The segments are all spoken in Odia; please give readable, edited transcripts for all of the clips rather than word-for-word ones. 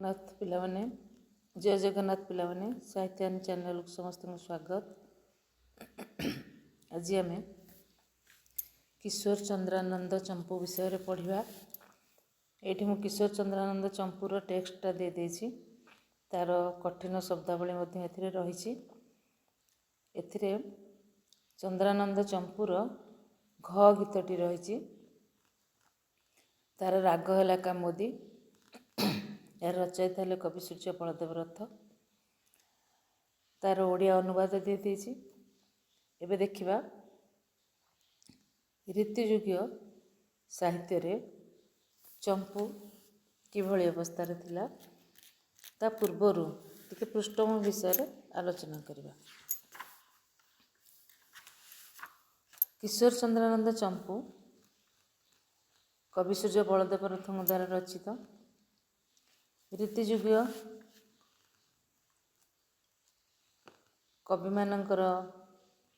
ଜଗନ୍ନାଥ ପିଲାମାନେ, ଜୟ ଜଗନ୍ନାଥ ପିଲାମାନେ, ସାହିତ୍ୟାୟନ ଚ୍ୟାନେଲକୁ ସମସ୍ତଙ୍କୁ ସ୍ୱାଗତ। ଆଜି ଆମେ କିଶୋର ଚନ୍ଦ୍ରାନନ୍ଦ ଚମ୍ପୁ ବିଷୟରେ ପଢ଼ିବା। ଏଇଠି ମୁଁ କିଶୋର ଚନ୍ଦ୍ରାନନ୍ଦ ଚମ୍ପୁର ଟେକ୍ସଟଟା ଦେଇଦେଇଛି, ତାର କଠିନ ଶବ୍ଦାବଳୀ ମଧ୍ୟ ଏଥିରେ ରହିଛି। ଏଥିରେ ଚନ୍ଦ୍ରାନନ୍ଦ ଚମ୍ପୁର ଘ ଗୀତଟି ରହିଛି, ତାର ରାଗ ହେଲା କାମୋଦି, ଏହାର ରଚୟିତା ହେଲେ କବି ସୂର୍ଯ୍ୟ ବଳଦେବ ରଥ। ତାର ଓଡ଼ିଆ ଅନୁବାଦ ଦେଇଦେଇଛି। ଏବେ ଦେଖିବା ରୀତିଯୁଗୀୟ ସାହିତ୍ୟରେ ଚମ୍ପୁ କିଭଳି ଅବସ୍ଥାରେ ଥିଲା, ତା ପୂର୍ବରୁ ଟିକେ ପୃଷ୍ଠଭୂମି ବିଷୟରେ ଆଲୋଚନା କରିବା। କିଶୋର ଚନ୍ଦ୍ରାନନ୍ଦ ଚମ୍ପୁ କବି ସୂର୍ଯ୍ୟ ବଳଦେବ ରଥଙ୍କ ଦ୍ୱାରା ରଚିତ ରୀତିଯୁଗୀୟ କବିମାନଙ୍କର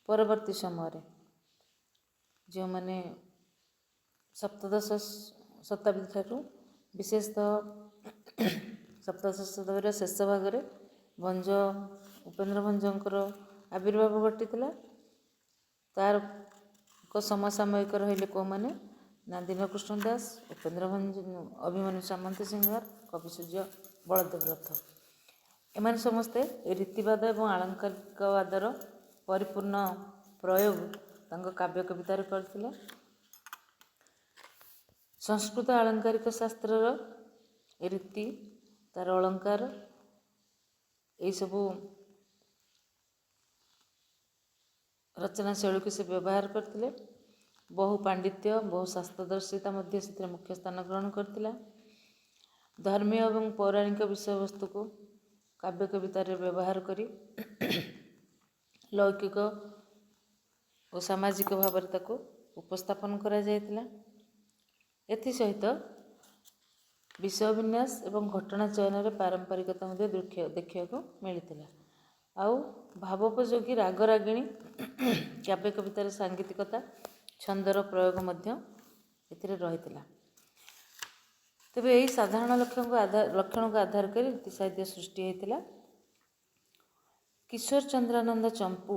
ପରବର୍ତ୍ତୀ ସମୟରେ ଯେଉଁମାନେ ସପ୍ତଦଶ ଶତାବ୍ଦୀ ଠାରୁ ବିଶେଷତଃ ସପ୍ତଦଶ ଶତାବ୍ଦୀର ଶେଷ ଭାଗରେ ଭଞ୍ଜ ଉପେନ୍ଦ୍ର ଭଞ୍ଜଙ୍କର ଆବିର୍ଭାବ ଘଟିଥିଲା। ତାର ସମସାମୟିକ ରହିଲେ କେଉଁମାନେ ନା ଦୀନକୃଷ୍ଣ ଦାସ, ଉପେନ୍ଦ୍ର ଭଞ୍ଜ, ଅଭିମନ୍ୟୁ ସାମନ୍ତ ସିଂହାର, କବି ସୂର୍ଯ୍ୟ ବଳଦେବ ରଥ। ଏମାନେ ସମସ୍ତେ ରୀତିବାଦ ଏବଂ ଆଳଙ୍କାରିକବାଦର ପରିପୂର୍ଣ୍ଣ ପ୍ରୟୋଗ ତାଙ୍କ କାବ୍ୟ କବିତାରେ କରିଥିଲେ। ସଂସ୍କୃତ ଆଳଙ୍କାରିକ ଶାସ୍ତ୍ରର ରୀତି, ତାର ଅଳଙ୍କାର, ଏଇସବୁ ରଚନା ଶୈଳୀକୁ ସେ ବ୍ୟବହାର କରିଥିଲେ। ବହୁ ପାଣ୍ଡିତ୍ୟ, ବହୁ ଶାସ୍ତ୍ରଦର୍ଶିତା ମଧ୍ୟ ସେଥିରେ ମୁଖ୍ୟ ସ୍ଥାନ ଗ୍ରହଣ କରିଥିଲା। ଧର୍ମୀୟ ଏବଂ ପୌରାଣିକ ବିଷୟବସ୍ତୁକୁ କାବ୍ୟ କବିତାରେ ବ୍ୟବହାର କରି ଲୌକିକ ଓ ସାମାଜିକ ଭାବରେ ତାକୁ ଉପସ୍ଥାପନ କରାଯାଇଥିଲା। ଏଥିସହିତ ବିଷୟ ବିନ୍ୟାସ ଏବଂ ଘଟଣା ଚୟନରେ ପାରମ୍ପରିକତା ମଧ୍ୟ ଦେଖିବାକୁ ମିଳିଥିଲା। ଆଉ ଭାବୋପଯୋଗୀ ରାଗରାଗିଣୀ କାବ୍ୟ କବିତାର ସାଙ୍ଗୀତିକତା, ଛନ୍ଦର ପ୍ରୟୋଗ ମଧ୍ୟ ଏଥିରେ ରହିଥିଲା। ତେବେ ଏହି ସାଧାରଣ ଲକ୍ଷଣକୁ ଆଧାର କରି ରୀତି ସାହିତ୍ୟ ସୃଷ୍ଟି ହୋଇଥିଲା। କିଶୋର ଚନ୍ଦ୍ରାନନ୍ଦ ଚମ୍ପୁ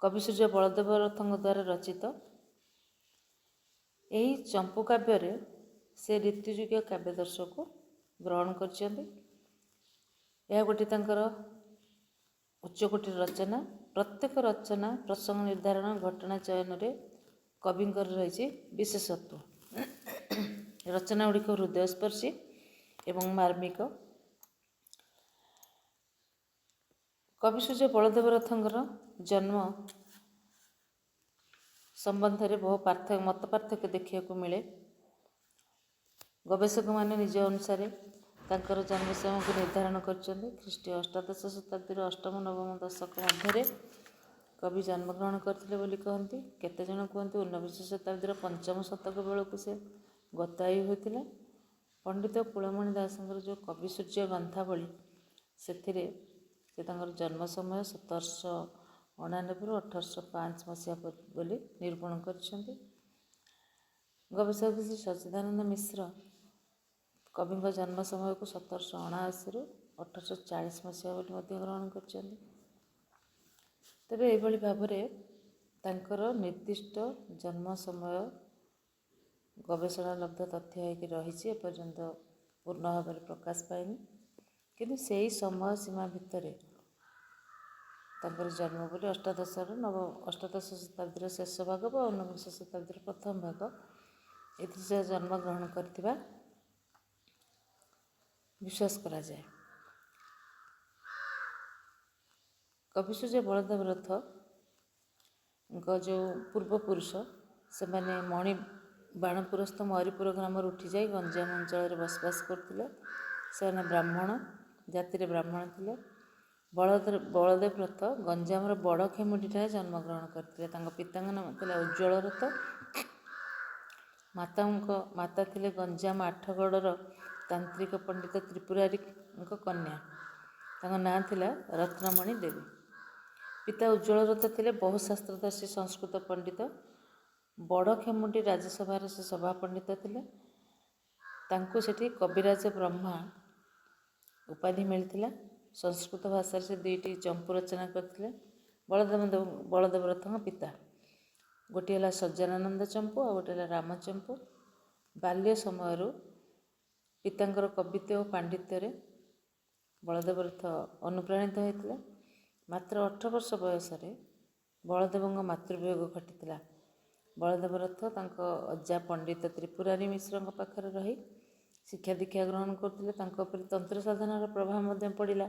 କବି ସୂର୍ଯ୍ୟ ବଳଦେବ ରଥଙ୍କ ଦ୍ୱାରା ରଚିତ ଏହି ଚମ୍ପୁ କାବ୍ୟରେ ସେ ରୀତିଯୁଗୀୟ କାବ୍ୟ ଦର୍ଶକୁ ଗ୍ରହଣ କରିଛନ୍ତି। ଏହା ଗୋଟିଏ ତାଙ୍କର ଉଚ୍ଚକୋଟୀର ରଚନା। ପ୍ରତ୍ୟେକ ରଚନା, ପ୍ରସଙ୍ଗ ନିର୍ଦ୍ଧାରଣ, ଘଟଣା ଚୟନରେ କବିଙ୍କର ରହିଛି ବିଶେଷତ୍ୱ। ରଚନା ଗୁଡ଼ିକ ହୃଦୟସ୍ପର୍ଶୀ ଏବଂ ମାର୍ମିକ। କବି ସୂର୍ଯ୍ୟ ବଳଦେବ ରଥଙ୍କର ଜନ୍ମ ସମ୍ବନ୍ଧରେ ବହୁ ମତ ପାର୍ଥକ୍ୟ ଦେଖିବାକୁ ମିଳେ। ଗବେଷକମାନେ ନିଜ ଅନୁସାରେ ତାଙ୍କର ଜନ୍ମ ସମୟକୁ ନିର୍ଦ୍ଧାରଣ କରିଛନ୍ତି। ଖ୍ରୀଷ୍ଟୀୟ ଅଷ୍ଟାଦଶ ଶତାବ୍ଦୀର ଅଷ୍ଟମ ନବମ ଦଶକ ମଧ୍ୟରେ କବି ଜନ୍ମଗ୍ରହଣ କରିଥିଲେ ବୋଲି କହନ୍ତି। କେତେଜଣ କୁହନ୍ତି ଊନବିଂଶ ଶତାବ୍ଦୀର ପଞ୍ଚମ ଶତକ ବେଳକୁ ସେ ଗତାୟୁ ହୋଇଥିଲେ। ପଣ୍ଡିତ କୁଳମଣି ଦାସଙ୍କର ଯେଉଁ କବି ସୂର୍ଯ୍ୟ ଗ୍ରନ୍ଥାବଳୀ, ସେଥିରେ ସେ ତାଙ୍କର ଜନ୍ମ ସମୟ 1799ରୁ 1805 ମସିହା ବୋଲି ନିରୂପଣ କରିଛନ୍ତି। ଗବେଷକ ଶ୍ରୀ ସଚ୍ଚିଦାନନ୍ଦ ମିଶ୍ର କବିଙ୍କ ଜନ୍ମ ସମୟକୁ 1779ରୁ 1840 ମସିହା ବୋଲି ମଧ୍ୟ ଗ୍ରହଣ କରିଛନ୍ତି। ତେବେ ଏହିଭଳି ଭାବରେ ତାଙ୍କର ନିର୍ଦ୍ଦିଷ୍ଟ ଜନ୍ମ ସମୟ ଗବେଷଣାଲବ୍ଧ ତଥ୍ୟ ହୋଇକି ରହିଛି, ଏପର୍ଯ୍ୟନ୍ତ ପୂର୍ଣ୍ଣ ଭାବରେ ପ୍ରକାଶ ପାଇନି। କିନ୍ତୁ ସେହି ସମୟ ସୀମା ଭିତରେ ତାଙ୍କର ଜନ୍ମ ବୋଲି ଅଷ୍ଟାଦଶ ଶତାବ୍ଦୀର ଶେଷ ଭାଗ ବା ଊନବିଂଶ ଶତାବ୍ଦୀର ପ୍ରଥମ ଭାଗ, ଏଥିରେ ସେ ଜନ୍ମଗ୍ରହଣ କରିଥିବା ବିଶ୍ୱାସ କରାଯାଏ। କବି ସୂର୍ଯ୍ୟ ବଳଦେବ ରଥଙ୍କ ଯେଉଁ ପୂର୍ବପୁରୁଷ, ସେମାନେ ବାଣପୁରସ୍ଥ ମରିପୁର ଗ୍ରାମରୁ ଉଠିଯାଇ ଗଞ୍ଜାମ ଅଞ୍ଚଳରେ ବସବାସ କରୁଥିଲେ। ସେମାନେ ବ୍ରାହ୍ମଣ ଜାତିରେ ବ୍ରାହ୍ମଣ ଥିଲେ। ବଳଦେବ ରଥ ଗଞ୍ଜାମର ବଡ଼ଖେମୁଣ୍ଡିଠାରେ ଜନ୍ମଗ୍ରହଣ କରିଥିଲେ। ତାଙ୍କ ପିତାଙ୍କ ନାମ ଥିଲା ଉଜ୍ଜ୍ୱଳ ରଥ। ମାତା ଥିଲେ ଗଞ୍ଜାମ ଆଠଗଡ଼ର ତାନ୍ତ୍ରିକ ପଣ୍ଡିତ ତ୍ରିପୁରାରୀଙ୍କ କନ୍ୟା। ତାଙ୍କ ନାଁ ଥିଲା ରତ୍ନମଣି ଦେବୀ। ପିତା ଉଜ୍ଜ୍ୱଳ ରଥ ଥିଲେ ବହୁ ଶାସ୍ତ୍ରଦର୍ଶୀ ସଂସ୍କୃତ ପଣ୍ଡିତ। ବଡ଼ଖେମୁଣ୍ଡି ରାଜସଭାର ସେ ସଭା ପଣ୍ଡିତ ଥିଲେ। ତାଙ୍କୁ ସେଠି କବିରାଜ ବ୍ରହ୍ମା ଉପାଧି ମିଳିଥିଲା। ସଂସ୍କୃତ ଭାଷାରେ ସେ 2ଟି ଚମ୍ପୁ ରଚନା କରିଥିଲେ। ବଳଦେବ ରଥଙ୍କ ପିତା, ଗୋଟିଏ ହେଲା ସଜ୍ଜନାନନ୍ଦ ଚମ୍ପୁ ଆଉ ଗୋଟିଏ ହେଲା ରାମଚମ୍ପୁ। ବାଲ୍ୟ ସମୟରୁ ପିତାଙ୍କର କବିତ୍ୱ ଓ ପାଣ୍ଡିତ୍ୟରେ ବଳଦେବ ରଥ ଅନୁପ୍ରାଣିତ ହୋଇଥିଲେ। ମାତ୍ର 18 ବର୍ଷ ବୟସରେ ବଳଦେବଙ୍କ ମାତୃବିୟୋଗ ଘଟିଥିଲା। ବଳଦେବ ରଥ ତାଙ୍କ ଅଜା ପଣ୍ଡିତ ତ୍ରିପୁରାରୀ ମିଶ୍ରଙ୍କ ପାଖରେ ରହି ଶିକ୍ଷା ଦୀକ୍ଷା ଗ୍ରହଣ କରୁଥିଲେ। ତାଙ୍କ ଉପରେ ତନ୍ତ୍ର ସାଧନାର ପ୍ରଭାବ ମଧ୍ୟ ପଡ଼ିଲା।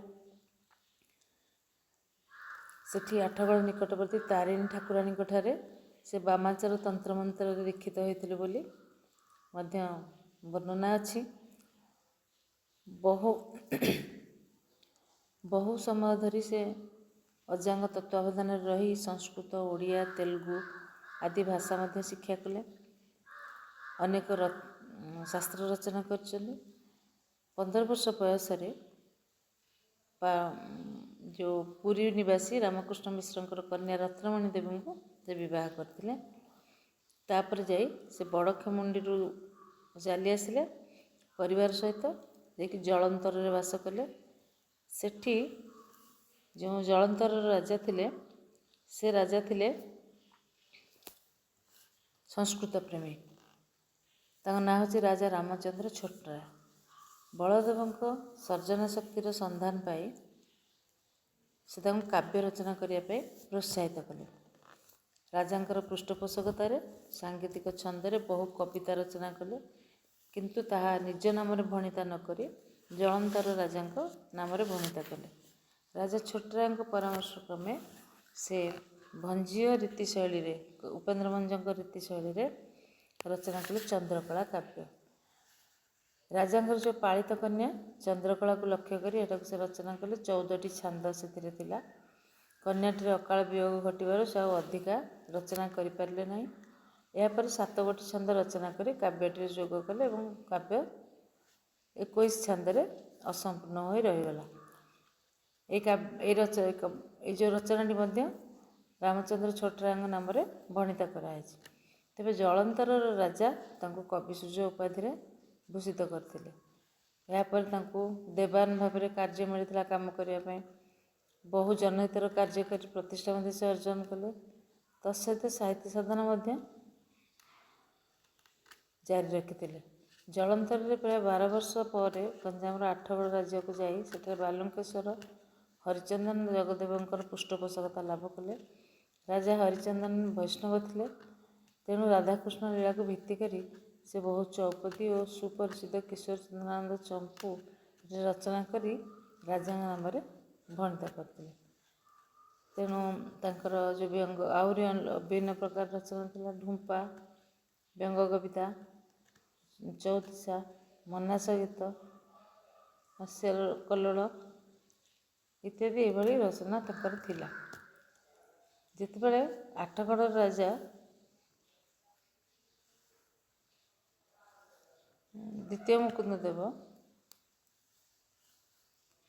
ସେଠି ଆଠଗଡ଼ ନିକଟବର୍ତ୍ତୀ ତାରିଣୀ ଠାକୁରାଣୀଙ୍କଠାରେ ସେ ବାମାଚାର ତନ୍ତ୍ରମନ୍ତ୍ରରେ ଦୀକ୍ଷିତ ହୋଇଥିଲେ ବୋଲି ମଧ୍ୟ ବର୍ଣ୍ଣନା ଅଛି। ବହୁ ସମୟ ଧରି ସେ ଅଜାଙ୍କ ତତ୍ତ୍ୱାବଧାନରେ ରହି ସଂସ୍କୃତ, ଓଡ଼ିଆ, ତେଲୁଗୁ ଆଦି ଭାଷା ମଧ୍ୟ ଶିକ୍ଷା କଲେ। ଅନେକ ଶାସ୍ତ୍ର ରଚନା କରିଛନ୍ତି। 15 ବର୍ଷ ବୟସରେ ଯେଉଁ ପୁରୀ ନିବାସୀ ରାମକୃଷ୍ଣ ମିଶ୍ରଙ୍କର କନ୍ୟା ରତ୍ନମଣୀ ଦେବୀଙ୍କୁ ସେ ବିବାହ କରିଥିଲେ। ତାପରେ ଯାଇ ସେ ବଡ଼ଖେମୁଣ୍ଡିରୁ ଚାଲି ଆସିଲେ ପରିବାର ସହିତ, ଯାଇକି ଜଳନ୍ତରରେ ବାସ କଲେ। ସେଠି ଯେଉଁ ଜଳନ୍ତରର ରାଜା ଥିଲେ, ସେ ରାଜା ଥିଲେ ସଂସ୍କୃତ ପ୍ରେମୀ। ତାଙ୍କ ନାଁ ହେଉଛି ରାଜା ରାମଚନ୍ଦ୍ର ଛୋଟରାୟ। ବଳଦେବଙ୍କ ସର୍ଜନା ଶକ୍ତିର ସନ୍ଧାନ ପାଇ ସେ ତାଙ୍କୁ କାବ୍ୟ ରଚନା କରିବା ପାଇଁ ପ୍ରୋତ୍ସାହିତ କଲେ। ରାଜାଙ୍କର ପୃଷ୍ଠପୋଷକତାରେ ସାଙ୍ଗୀତିକ ଛନ୍ଦରେ ବହୁ କବିତା ରଚନା କଲେ, କିନ୍ତୁ ତାହା ନିଜ ନାମରେ ଭଣିତା ନ କରି ଜଳନ୍ତର ରାଜାଙ୍କ ନାମରେ ଭଣିତା କଲେ। ରାଜା ଛୋଟରାୟଙ୍କ ପରାମର୍ଶ କ୍ରମେ ସେ ଭଞ୍ଜୀୟ ରୀତିଶୈଳୀରେ, ଉପେନ୍ଦ୍ର ଭଞ୍ଜଙ୍କ ରୀତିଶୈଳୀରେ ରଚନା କଲେ ଚନ୍ଦ୍ରକଳା କାବ୍ୟ। ରାଜାଙ୍କର ଯେଉଁ ପାଳିତ କନ୍ୟା ଚନ୍ଦ୍ରକଳାକୁ ଲକ୍ଷ୍ୟ କରି ଏଟାକୁ ସେ ରଚନା କଲେ। 14ଟି ଛାନ୍ଦ ସେଥିରେ ଥିଲା। କନ୍ୟାଟିର ଅକାଳ ବିୟୋଗ ଘଟିବାରୁ ସେ ଆଉ ଅଧିକା ରଚନା କରିପାରିଲେ ନାହିଁ। ଏହାପରେ 7 ଗୋଟି ଛାନ୍ଦ ରଚନା କରି କାବ୍ୟଟିରେ ଯୋଗ କଲେ ଏବଂ କାବ୍ୟ 21 ଛାନ୍ଦରେ ଅସମ୍ପୂର୍ଣ୍ଣ ହୋଇ ରହିଗଲା। ଏଇ ଯେଉଁ ରଚନାଟି ମଧ୍ୟ ରାମଚନ୍ଦ୍ର ଛୋଟରାୟଙ୍କ ନାମରେ ବର୍ଣ୍ଣିତ କରାଯାଇଛି। ତେବେ ଜଳନ୍ତରର ରାଜା ତାଙ୍କୁ କବିସୂର୍ଯ୍ୟ ଉପାଧିରେ ଭୂଷିତ କରିଥିଲେ। ଏହାପରେ ତାଙ୍କୁ ଦେବାନ ଭାବରେ କାର୍ଯ୍ୟ ମିଳିଥିଲା କାମ କରିବା ପାଇଁ। ବହୁ ଜନହିତର କାର୍ଯ୍ୟ କରି ପ୍ରତିଷ୍ଠା ମଧ୍ୟ ସେ ଅର୍ଜନ କଲେ। ତତ୍ସହିତ ସାହିତ୍ୟ ସାଧନା ମଧ୍ୟ ଜାରି ରଖିଥିଲେ। ଜଳନ୍ତରରେ ପ୍ରାୟ 12 ବର୍ଷ ପରେ ଗଞ୍ଜାମର ଆଠଗଡ଼ ରାଜ୍ୟକୁ ଯାଇ ସେଠାରେ ବାଲୁଙ୍କେଶ୍ୱର ହରିଚନ୍ଦନ ଜଗଦେବଙ୍କର ପୃଷ୍ଠପୋଷକତା ଲାଭ କଲେ। ରାଜା ହରିଚନ୍ଦନ ବୈଷ୍ଣବ ଥିଲେ, ତେଣୁ ରାଧାକୃଷ୍ଣ ଲୀଳାକୁ ଭିତ୍ତି କରି ସେ ବହୁ ଚୌପଦୀ ଓ ସୁପରିଚିତ କିଶୋର ଚନ୍ଦ୍ରାନନ୍ଦ ଚମ୍ପୁ ରଚନା କରି ରାଜାଙ୍କ ନାମରେ ବର୍ଣ୍ଣିତ କରିଥିଲେ। ତେଣୁ ତାଙ୍କର ଯେଉଁ ବ୍ୟଙ୍ଗ ଆହୁରି ବିଭିନ୍ନ ପ୍ରକାର ରଚନା ଥିଲା। ଢୁମ୍ପା, ବ୍ୟଙ୍ଗ କବିତା, ଚଉତିଶା, ମନାସ ଗୀତ, ହାସ୍ୟ କଲ୍ଲୋଳ ଇତ୍ୟାଦି ଏଭଳି ରଚନା ତାଙ୍କର ଥିଲା। ଯେତେବେଳେ ଆଠଗଡ଼ର ରାଜା ଦ୍ୱିତୀୟ ମୁକୁନ୍ଦ ଦେବ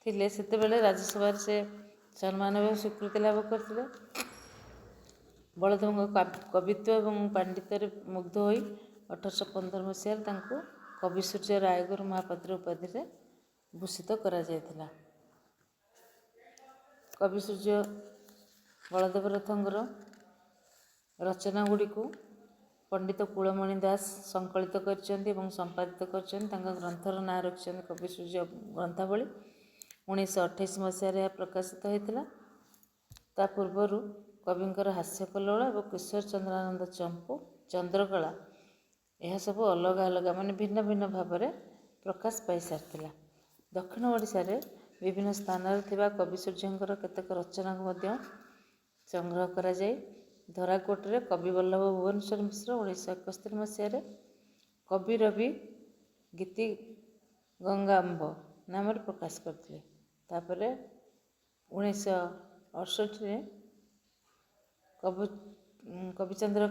ଥିଲେ, ସେତେବେଳେ ରାଜସଭାରେ ସେ ସମ୍ମାନ ଏବଂ ସ୍ୱୀକୃତି ଲାଭ କରିଥିଲେ। ବଳଦେବଙ୍କ କବିତ୍ୱ ଏବଂ ପାଣ୍ଡିତ୍ୟରେ ମୁଗ୍ଧ ହୋଇ 1815 ମସିହାରେ ତାଙ୍କୁ କବିସୂର୍ଯ୍ୟ ରାୟଗୁରୁ ମହାପାତ୍ର ଉପାଧିରେ ଭୂଷିତ କରାଯାଇଥିଲା। କବିସୂର୍ଯ୍ୟ ବଳଦେବ ରଥଙ୍କର ରଚନା ଗୁଡ଼ିକୁ ପଣ୍ଡିତ କୁଳମଣି ଦାସ ସଂକଳିତ କରିଛନ୍ତି ଏବଂ ସମ୍ପାଦିତ କରିଛନ୍ତି। ତାଙ୍କ ଗ୍ରନ୍ଥର ନାଁ ରଖିଛନ୍ତି କବିସୂର୍ଯ୍ୟ ଗ୍ରନ୍ଥାବଳୀ। 1928 ମସିହାରେ ଏହା ପ୍ରକାଶିତ ହୋଇଥିଲା। ତା ପୂର୍ବରୁ କବିଙ୍କର ହାସ୍ୟ କଲ୍ଲୋଳ ଏବଂ କିଶୋର ଚନ୍ଦ୍ରାନନ୍ଦ ଚମ୍ପୁ, ଚନ୍ଦ୍ରକଳା ଏହା ସବୁ ଅଲଗା ଅଲଗା ଭିନ୍ନ ଭିନ୍ନ ଭାବରେ ପ୍ରକାଶ ପାଇସାରିଥିଲା। ଦକ୍ଷିଣ ଓଡ଼ିଶାରେ ବିଭିନ୍ନ ସ୍ଥାନରେ ଥିବା କବିସୂର୍ଯ୍ୟଙ୍କର କେତେକ ରଚନାକୁ ମଧ୍ୟ ସଂଗ୍ରହ କରାଯାଇ ଧରାକୋଟରେ କବିବଲ୍ଲଭ ଭୁବନେଶ୍ୱର ମିଶ୍ର 1971 ମସିହାରେ କବି ରବି ଗୀତି ଗଙ୍ଗାମ୍ବ ନାମରେ ପ୍ରକାଶ କରିଥିଲେ। ତାପରେ 1968ରେ କବିଚନ୍ଦ୍ର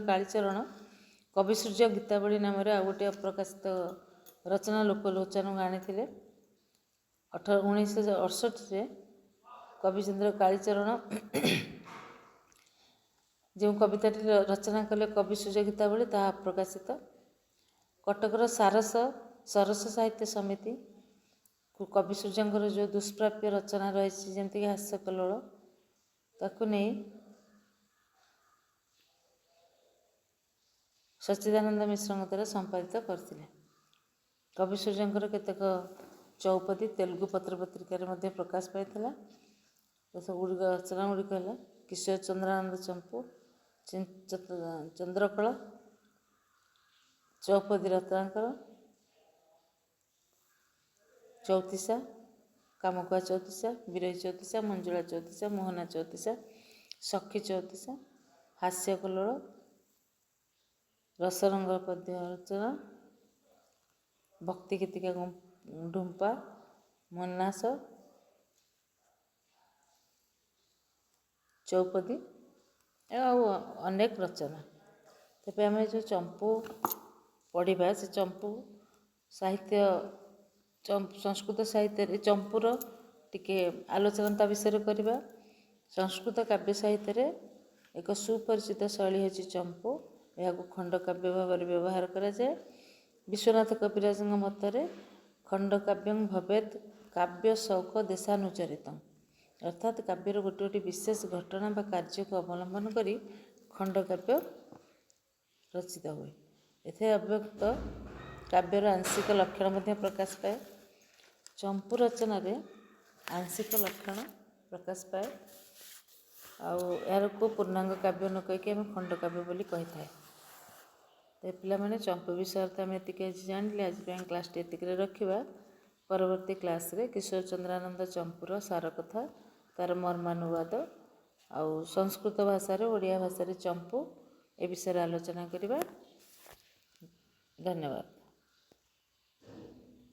କାଳୀଚରଣ କବିସୂର୍ଯ୍ୟ ଗୀତାବଳୀ ନାମରେ ଆଉ ଗୋଟିଏ ଅପ୍ରକାଶିତ ରଚନା ଲୋକଲୋଚନକୁ ଆଣିଥିଲେ। 1968ରେ କବିଚନ୍ଦ୍ର କାଳୀଚରଣ ଯେଉଁ କବିତାଟି ରଚନା କଲେ କବିସୂର୍ଯ୍ୟ ଗୀତାବଳୀ, ତାହା ଅପ୍ରକାଶିତ। କଟକର ସରସ ସାହିତ୍ୟ ସମିତି କବି ସୂର୍ଯ୍ୟଙ୍କର ଯେଉଁ ଦୁଷ୍ପ୍ରାପ୍ୟ ରଚନା ରହିଛି ଯେମିତିକି ହାସ୍ୟ କଲ୍ଲୋଳ, ତାକୁ ନେଇ ସଚ୍ଚିଦାନନ୍ଦ ମିଶ୍ରଙ୍କ ଦ୍ୱାରା ସମ୍ପାଦିତ କରିଥିଲେ। କବି ସୂର୍ଯ୍ୟଙ୍କର କେତେକ ଚୌପଦୀ ତେଲୁଗୁ ପତ୍ର ପତ୍ରିକାରେ ମଧ୍ୟ ପ୍ରକାଶ ପାଇଥିଲା। ସେଗୁଡ଼ିକ ରଚନା ଗୁଡ଼ିକ ହେଲା କିଶୋର ଚନ୍ଦ୍ରାନନ୍ଦ ଚମ୍ପୁ, ଚନ୍ଦ୍ରକଳା, ଚୌପଦୀ ରତ୍ନାକର, ଚଉତିଶା, କାମକୁଆ ଚଉତିଶା, ବିରହୀ ଚଉତିଶା, ମଞ୍ଜୁଳା ଚଉତିଶା, ମୋହନା ଚଉତିଶା, ସଖୀ ଚଉତିଶା, ହାସ୍ୟ କଲ୍ଲୋଳ, ରସରଙ୍ଗ ପଦ୍ୟ ରଚନା, ଭକ୍ତି ଗୀତିକା ଢୁମ୍ପା, ମନ୍ନାସ, ଚୌପଦୀ ଆଉ ଅନେକ ରଚନା। ତେବେ ଆମେ ଯେଉଁ ଚମ୍ପୁ ପଢ଼ିବା, ସେ ଚମ୍ପୁ ସାହିତ୍ୟ ସଂସ୍କୃତ ସାହିତ୍ୟରେ ଚମ୍ପୁର ଟିକେ ଆଲୋଚନା ତା ବିଷୟରେ କରିବା। ସଂସ୍କୃତ କାବ୍ୟ ସାହିତ୍ୟରେ ଏକ ସୁପରିଚିତ ଶୈଳୀ ହେଉଛି ଚମ୍ପୁ। ଏହାକୁ ଖଣ୍ଡକାବ୍ୟ ଭାବରେ ବ୍ୟବହାର କରାଯାଏ। ବିଶ୍ୱନାଥ କବିରାଜଙ୍କ ମତରେ ଖଣ୍ଡକାବ୍ୟଂ ଭବେତ୍ କାବ୍ୟ ଶୌକ ଦେଶାନୁଚରିତଂ, ଅର୍ଥାତ୍ କାବ୍ୟର ଗୋଟିଏ ଗୋଟିଏ ବିଶେଷ ଘଟଣା ବା କାର୍ଯ୍ୟକୁ ଅବଲମ୍ବନ କରି ଖଣ୍ଡକାବ୍ୟ ରଚିତ ହୁଏ। ଏଥିରେ ଅବ୍ୟକ୍ତ କାବ୍ୟର ଆଂଶିକ ଲକ୍ଷଣ ମଧ୍ୟ ପ୍ରକାଶ ପାଏ। ଚମ୍ପୁ ରଚନାରେ ଆଂଶିକ ଲକ୍ଷଣ ପ୍ରକାଶ ପାଏ, ଆଉ ଏହାକୁ ପୂର୍ଣ୍ଣାଙ୍ଗ କାବ୍ୟ ନ କହିକି ଆମେ ଖଣ୍ଡକାବ୍ୟ ବୋଲି କହିଥାଏ। ପିଲାମାନେ ଚମ୍ପୁ ବିଷୟରେ ତ ଆମେ ଏତିକି ଆଜି ଜାଣିଲେ। ଆଜି ପାଇଁ କ୍ଲାସ୍ଟି ଏତିକିରେ ରଖିବା। ପରବର୍ତ୍ତୀ କ୍ଲାସ୍ରେ କିଶୋର ଚନ୍ଦ୍ରାନନ୍ଦ ଚମ୍ପୁର ସାର କଥା, ତା'ର ମର୍ମାନୁବାଦ ଆଉ ସଂସ୍କୃତ ଭାଷାରେ ଓଡ଼ିଆ ଭାଷାରେ ଚମ୍ପୁ ଏ ବିଷୟରେ ଆଲୋଚନା କରିବା। ଧନ୍ୟବାଦ।